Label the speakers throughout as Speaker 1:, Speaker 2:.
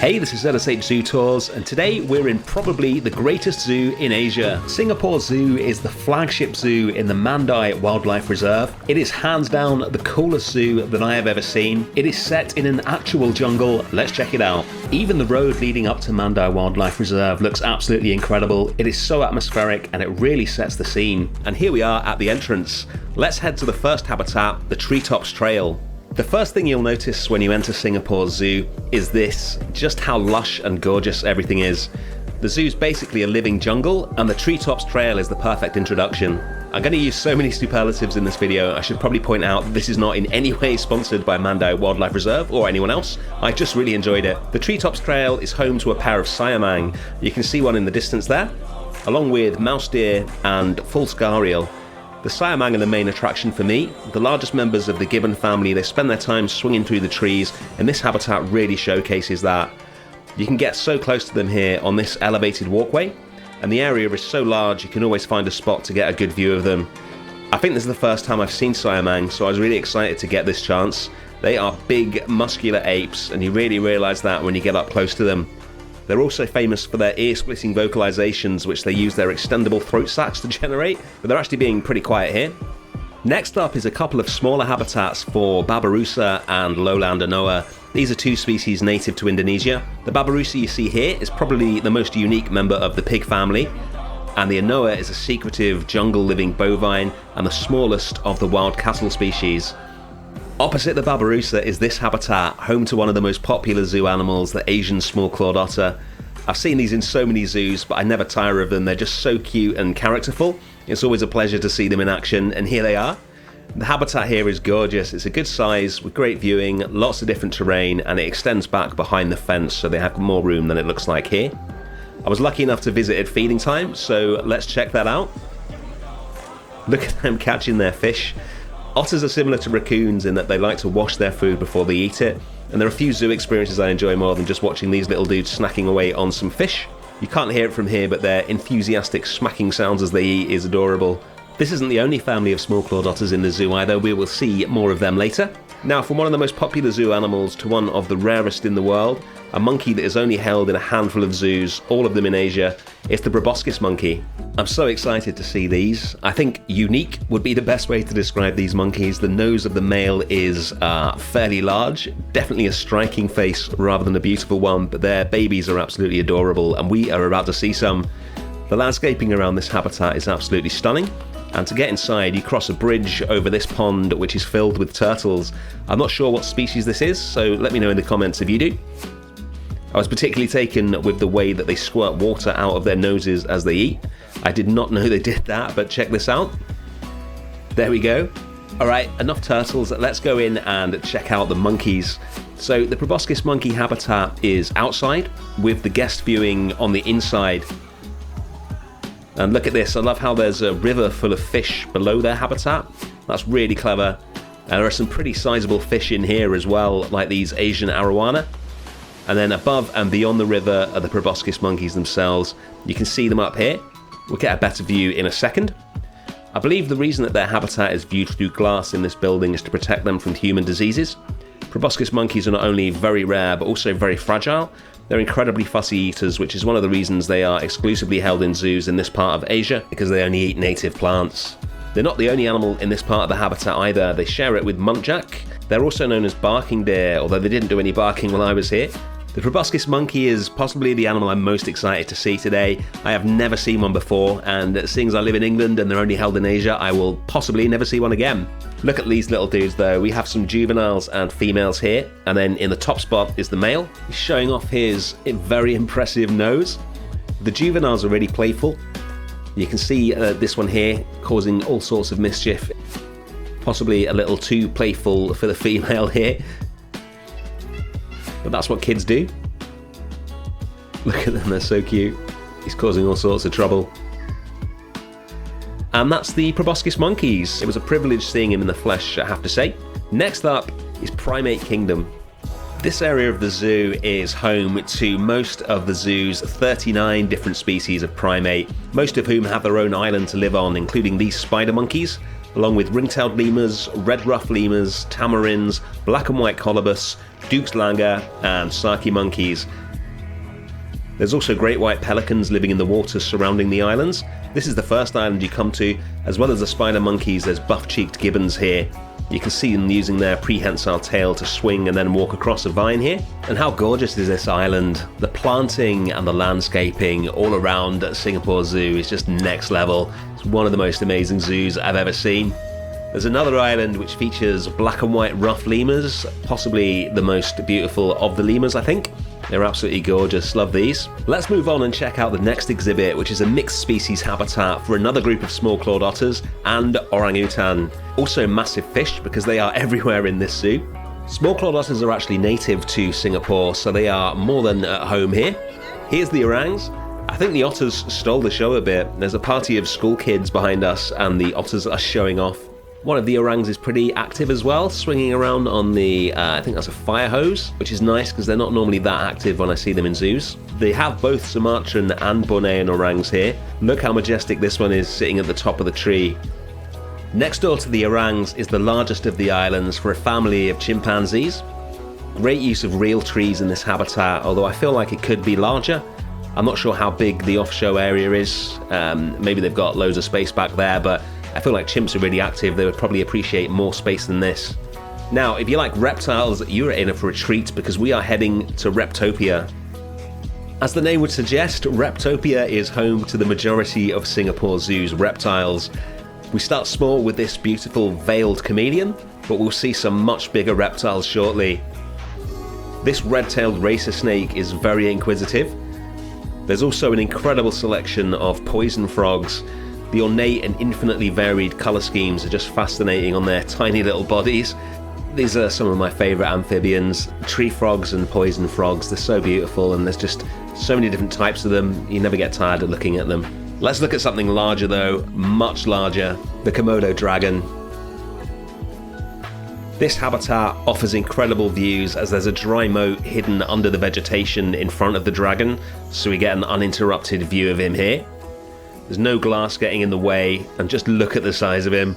Speaker 1: Hey, this is LSH Zoo Tours, and today we're in probably the greatest zoo in Asia. Singapore Zoo is the flagship zoo in the Mandai Wildlife Reserve. It is hands down the coolest zoo that I have ever seen. It is set in an actual jungle. Let's check it out. Even the road leading up to Mandai Wildlife Reserve looks absolutely incredible. It is so atmospheric and it really sets the scene. And here we are at the entrance. Let's head to the first habitat, the Treetops Trail. The first thing you'll notice when you enter Singapore Zoo is this, just how lush and gorgeous everything is. The zoo's basically a living jungle, and the Treetops Trail is the perfect introduction. I'm going to use so many superlatives in this video. I should probably point out that this is not in any way sponsored by Mandai Wildlife Reserve or anyone else. I just really enjoyed it. The Treetops Trail is home to a pair of siamang. You can see one in the distance there, along with mouse deer and false gharial. The siamang are the main attraction for me. The largest members of the gibbon family, they spend their time swinging through the trees, and this habitat really showcases that. You can get so close to them here on this elevated walkway, and the area is so large you can always find a spot to get a good view of them. I think this is the first time I've seen siamang, so I was really excited to get this chance. They are big, muscular apes, and you really realise that when you get up close to them. They're also famous for their ear-splitting vocalizations, which they use their extendable throat sacs to generate, but they're actually being pretty quiet here. Next up is a couple of smaller habitats for Babirusa and Lowland Anoa. These are two species native to Indonesia. The Babirusa you see here is probably the most unique member of the pig family, and the Anoa is a secretive jungle-living bovine and the smallest of the wild cattle species. Opposite the Babirusa is this habitat, home to one of the most popular zoo animals, the Asian small-clawed otter. I've seen these in so many zoos, but I never tire of them. They're just so cute and characterful. It's always a pleasure to see them in action, and here they are. The habitat here is gorgeous. It's a good size with great viewing, lots of different terrain, and it extends back behind the fence, so they have more room than it looks like here. I was lucky enough to visit at feeding time, so let's check that out. Look at them catching their fish. Otters are similar to raccoons in that they like to wash their food before they eat it, and there are a few zoo experiences I enjoy more than just watching these little dudes snacking away on some fish. You can't hear it from here, but their enthusiastic smacking sounds as they eat is adorable. This isn't the only family of small-clawed otters in the zoo either. We will see more of them later. Now, from one of the most popular zoo animals to one of the rarest in the world, a monkey that is only held in a handful of zoos, all of them in Asia, it's the Proboscis monkey. I'm so excited to see these. I think unique would be the best way to describe these monkeys. The nose of the male is fairly large, definitely a striking face rather than a beautiful one, but their babies are absolutely adorable, and we are about to see some. The landscaping around this habitat is absolutely stunning. And to get inside, you cross a bridge over this pond, which is filled with turtles. I'm not sure what species this is, so let me know in the comments if you do. I was particularly taken with the way that they squirt water out of their noses as they eat. I did not know they did that, but check this out. There we go. Alright, enough turtles, let's go in and check out the monkeys. So the Proboscis monkey habitat is outside, with the guest viewing on the inside. And look at this, I love how there's a river full of fish below their habitat. That's really clever. And there are some pretty sizable fish in here as well, like these Asian arowana. And then above and beyond the river are the Proboscis monkeys themselves. You can see them up here. We'll get a better view in a second. I believe the reason that their habitat is viewed through glass in this building is to protect them from human diseases. Proboscis monkeys are not only very rare, but also very fragile. They're incredibly fussy eaters, which is one of the reasons they are exclusively held in zoos in this part of Asia, because they only eat native plants. They're not the only animal in this part of the habitat either. They share it with muntjac. They're also known as barking deer, although they didn't do any barking while I was here. The Proboscis monkey is possibly the animal I'm most excited to see today. I have never seen one before, and seeing as I live in England and they're only held in Asia, I will possibly never see one again. Look at these little dudes though. We have some juveniles and females here, and then in the top spot is the male. He's showing off his very impressive nose. The juveniles are really playful. You can see this one here causing all sorts of mischief. Possibly a little too playful for the female here. But that's what kids do. Look at them, they're so cute. He's causing all sorts of trouble. And that's the Proboscis monkeys. It was a privilege seeing him in the flesh, I have to say. Next up is Primate Kingdom. This area of the zoo is home to most of the zoo's 39 different species of primate, most of whom have their own island to live on, including these spider monkeys, along with ring-tailed lemurs, red ruff lemurs, tamarins, black and white colobus, Duke's langur, and Saki monkeys. There's also great white pelicans living in the waters surrounding the islands. This is the first island you come to. As well as the spider monkeys, there's buff-cheeked gibbons here. You can see them using their prehensile tail to swing and then walk across a vine here. And how gorgeous is this island? The planting and the landscaping all around Singapore Zoo is just next level. It's one of the most amazing zoos I've ever seen. There's another island which features black and white rough lemurs, possibly the most beautiful of the lemurs, I think. They're absolutely gorgeous, love these. Let's move on and check out the next exhibit, which is a mixed species habitat for another group of small-clawed otters and orangutan. Also massive fish, because they are everywhere in this zoo. Small-clawed otters are actually native to Singapore, so they are more than at home here. Here's the orangs. I think the otters stole the show a bit. There's a party of school kids behind us, and the otters are showing off. One of the orangs is pretty active as well, swinging around on the, I think that's a fire hose, which is nice because they're not normally that active when I see them in zoos. They have both Sumatran and Bornean orangs here. Look how majestic this one is sitting at the top of the tree. Next door to the orangs is the largest of the islands for a family of chimpanzees. Great use of real trees in this habitat, although I feel like it could be larger. I'm not sure how big the off-show area is. Maybe they've got loads of space back there, but I feel like chimps are really active. They would probably appreciate more space than this. Now, if you like reptiles, you're in for a treat because we are heading to Reptopia. As the name would suggest, Reptopia is home to the majority of Singapore Zoo's reptiles. We start small with this beautiful veiled chameleon, but we'll see some much bigger reptiles shortly. This red-tailed racer snake is very inquisitive. There's also an incredible selection of poison frogs. The ornate and infinitely varied colour schemes are just fascinating on their tiny little bodies. These are some of my favourite amphibians. Tree frogs and poison frogs, they're so beautiful, and there's just so many different types of them, you never get tired of looking at them. Let's look at something larger though, much larger, the Komodo Dragon. This habitat offers incredible views as there's a dry moat hidden under the vegetation in front of the dragon, so we get an uninterrupted view of him here. There's no glass getting in the way, and just look at the size of him.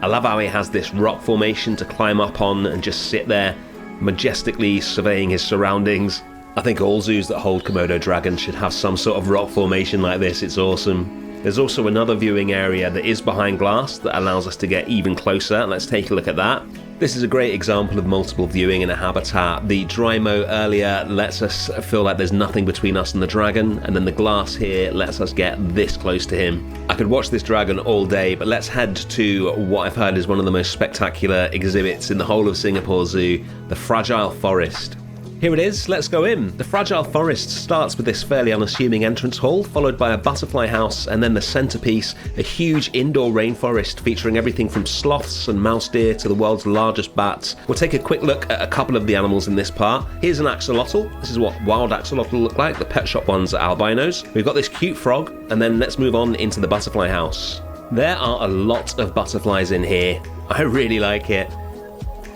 Speaker 1: I love how he has this rock formation to climb up on and just sit there, majestically surveying his surroundings. I think all zoos that hold Komodo dragons should have some sort of rock formation like this, it's awesome. There's also another viewing area that is behind glass that allows us to get even closer. Let's take a look at that. This is a great example of multiple viewing in a habitat. The dry moat earlier lets us feel like there's nothing between us and the dragon, and then the glass here lets us get this close to him. I could watch this dragon all day, but let's head to what I've heard is one of the most spectacular exhibits in the whole of Singapore Zoo, the Fragile Forest. Here it is, let's go in. The Fragile Forest starts with this fairly unassuming entrance hall, followed by a butterfly house, and then the centerpiece, a huge indoor rainforest featuring everything from sloths and mouse deer to the world's largest bats. We'll take a quick look at a couple of the animals in this part. Here's an axolotl. This is what wild axolotl look like. The pet shop ones are albinos. We've got this cute frog, and then let's move on into the butterfly house. There are a lot of butterflies in here. I really like it.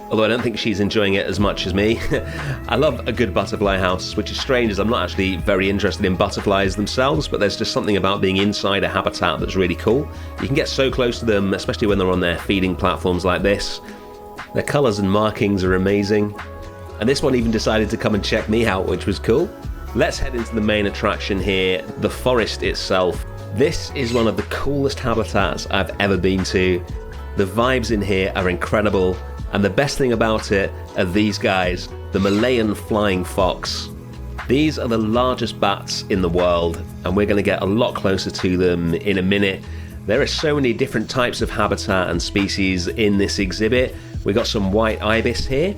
Speaker 1: Although I don't think she's enjoying it as much as me. I love a good butterfly house, which is strange as I'm not actually very interested in butterflies themselves, but there's just something about being inside a habitat that's really cool. You can get so close to them, especially when they're on their feeding platforms like this. Their colours and markings are amazing. And this one even decided to come and check me out, which was cool. Let's head into the main attraction here, the forest itself. This is one of the coolest habitats I've ever been to. The vibes in here are incredible. And the best thing about it are these guys, the Malayan Flying Fox. These are the largest bats in the world, and we're going to get a lot closer to them in a minute. There are so many different types of habitat and species in this exhibit. We've got some white ibis here,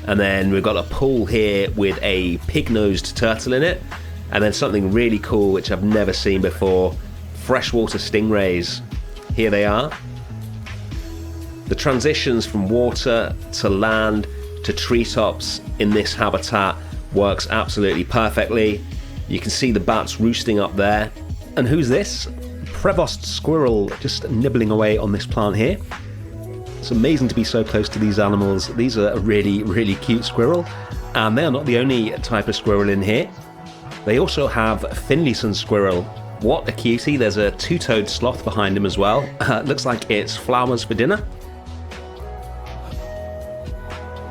Speaker 1: and then we've got a pool here with a pig-nosed turtle in it, and then something really cool which I've never seen before, freshwater stingrays. Here they are. The transitions from water to land to treetops in this habitat works absolutely perfectly. You can see the bats roosting up there. And who's this? Proboscis squirrel just nibbling away on this plant here. It's amazing to be so close to these animals. These are a really, really cute squirrel. And they're not the only type of squirrel in here. They also have Finlayson squirrel. What a cutie. There's a two-toed sloth behind him as well. Looks like it's flowers for dinner.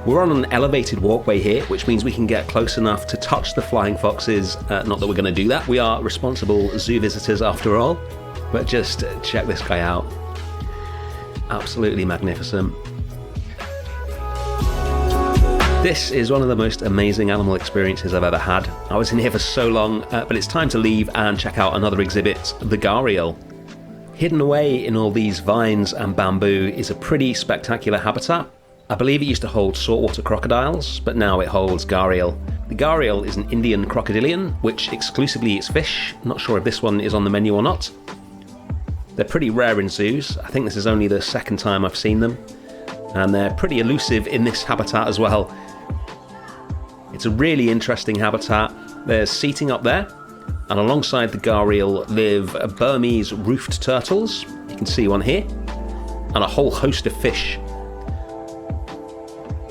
Speaker 1: We're on an elevated walkway here, which means we can get close enough to touch the flying foxes. Not that we're going to do that. We are responsible zoo visitors after all. But just check this guy out. Absolutely magnificent. This is one of the most amazing animal experiences I've ever had. I was in here for so long, but it's time to leave and check out another exhibit, the Gharial. Hidden away in all these vines and bamboo is a pretty spectacular habitat. I believe it used to hold saltwater crocodiles, but now it holds Gharial. The Gharial is an Indian crocodilian, which exclusively eats fish. Not sure if this one is on the menu or not. They're pretty rare in zoos. I think this is only the second time I've seen them. And they're pretty elusive in this habitat as well. It's a really interesting habitat. There's seating up there, and alongside the Gharial live Burmese roofed turtles. You can see one here, and a whole host of fish.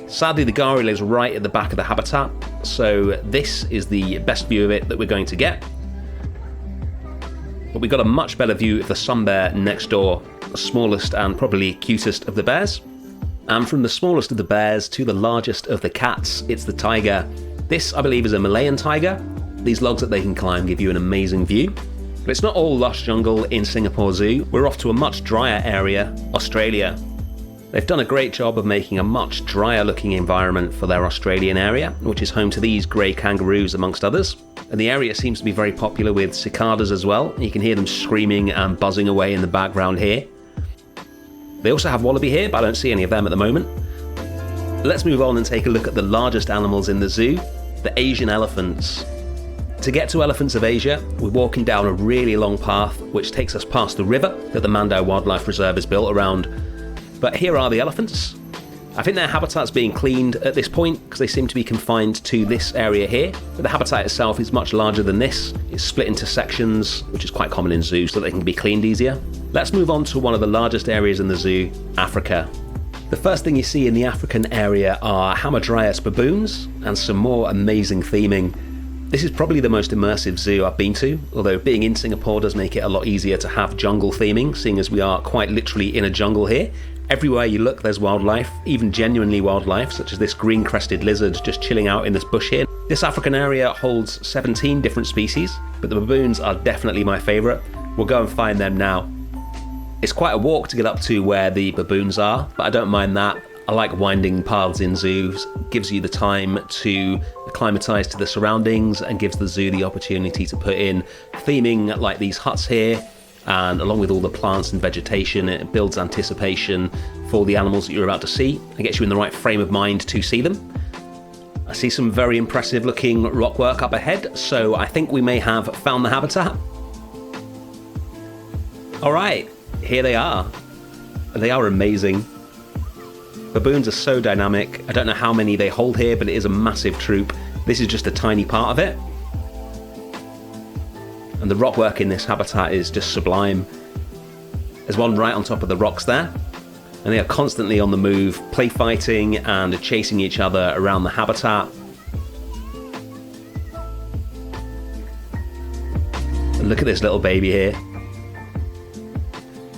Speaker 1: Sadly, the Gharial is right at the back of the habitat, so this is the best view of it that we're going to get. But we got a much better view of the sun bear next door, the smallest and probably cutest of the bears. And from the smallest of the bears to the largest of the cats, it's the tiger. This, I believe, is a Malayan tiger. These logs that they can climb give you an amazing view. But it's not all lush jungle in Singapore Zoo. We're off to a much drier area, Australia. They've done a great job of making a much drier looking environment for their Australian area, which is home to these grey kangaroos amongst others. And the area seems to be very popular with cicadas as well. You can hear them screaming and buzzing away in the background here. They also have wallaby here, but I don't see any of them at the moment. Let's move on and take a look at the largest animals in the zoo, the Asian elephants. To get to Elephants of Asia, we're walking down a really long path which takes us past the river that the Mandai Wildlife Reserve is built around. But here are the elephants. I think their habitat's being cleaned at this point because they seem to be confined to this area here. But the habitat itself is much larger than this. It's split into sections, which is quite common in zoos, so they can be cleaned easier. Let's move on to one of the largest areas in the zoo, Africa. The first thing you see in the African area are Hamadryas baboons and some more amazing theming. This is probably the most immersive zoo I've been to, although being in Singapore does make it a lot easier to have jungle theming, seeing as we are quite literally in a jungle here. Everywhere you look there's wildlife, even genuinely wildlife, such as this green-crested lizard just chilling out in this bush here. This African area holds 17 different species, but the baboons are definitely my favourite. We'll go and find them now. It's quite a walk to get up to where the baboons are, but I don't mind that. I like winding paths in zoos. It gives you the time to acclimatise to the surroundings and gives the zoo the opportunity to put in theming like these huts here. And along with all the plants and vegetation, it builds anticipation for the animals that you're about to see and gets you in the right frame of mind to see them. I see some very impressive looking rockwork up ahead, so I think we may have found the habitat. Alright, here they are. They are amazing. Baboons are so dynamic. I don't know how many they hold here, but it is a massive troop. This is just a tiny part of it. And the rockwork in this habitat is just sublime. There's one right on top of the rocks there. And they are constantly on the move, play fighting and chasing each other around the habitat. And look at this little baby here.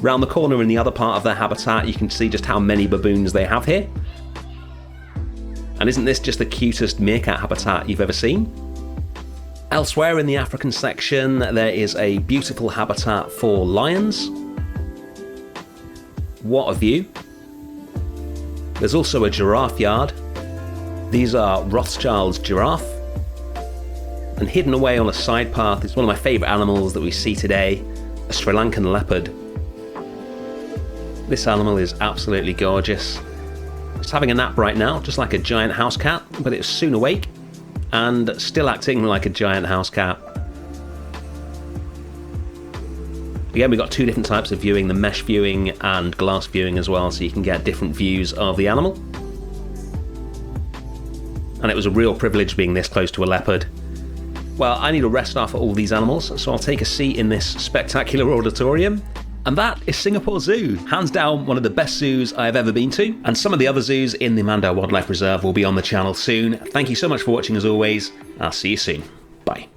Speaker 1: Round the corner in the other part of their habitat, you can see just how many baboons they have here. And isn't this just the cutest meerkat habitat you've ever seen? Elsewhere in the African section, there is a beautiful habitat for lions. What a view. There's also a giraffe yard. These are Rothschild's giraffe. And hidden away on a side path is one of my favourite animals that we see today, a Sri Lankan leopard. This animal is absolutely gorgeous. It's having a nap right now, just like a giant house cat, but it's soon awake and still acting like a giant house cat. Again, we've got two different types of viewing, the mesh viewing and glass viewing as well, so you can get different views of the animal. And it was a real privilege being this close to a leopard. Well, I need a rest after all these animals, so I'll take a seat in this spectacular auditorium. And that is Singapore Zoo. Hands down, one of the best zoos I've ever been to. And some of the other zoos in the Mandai Wildlife Reserve will be on the channel soon. Thank you so much for watching as always. I'll see you soon. Bye.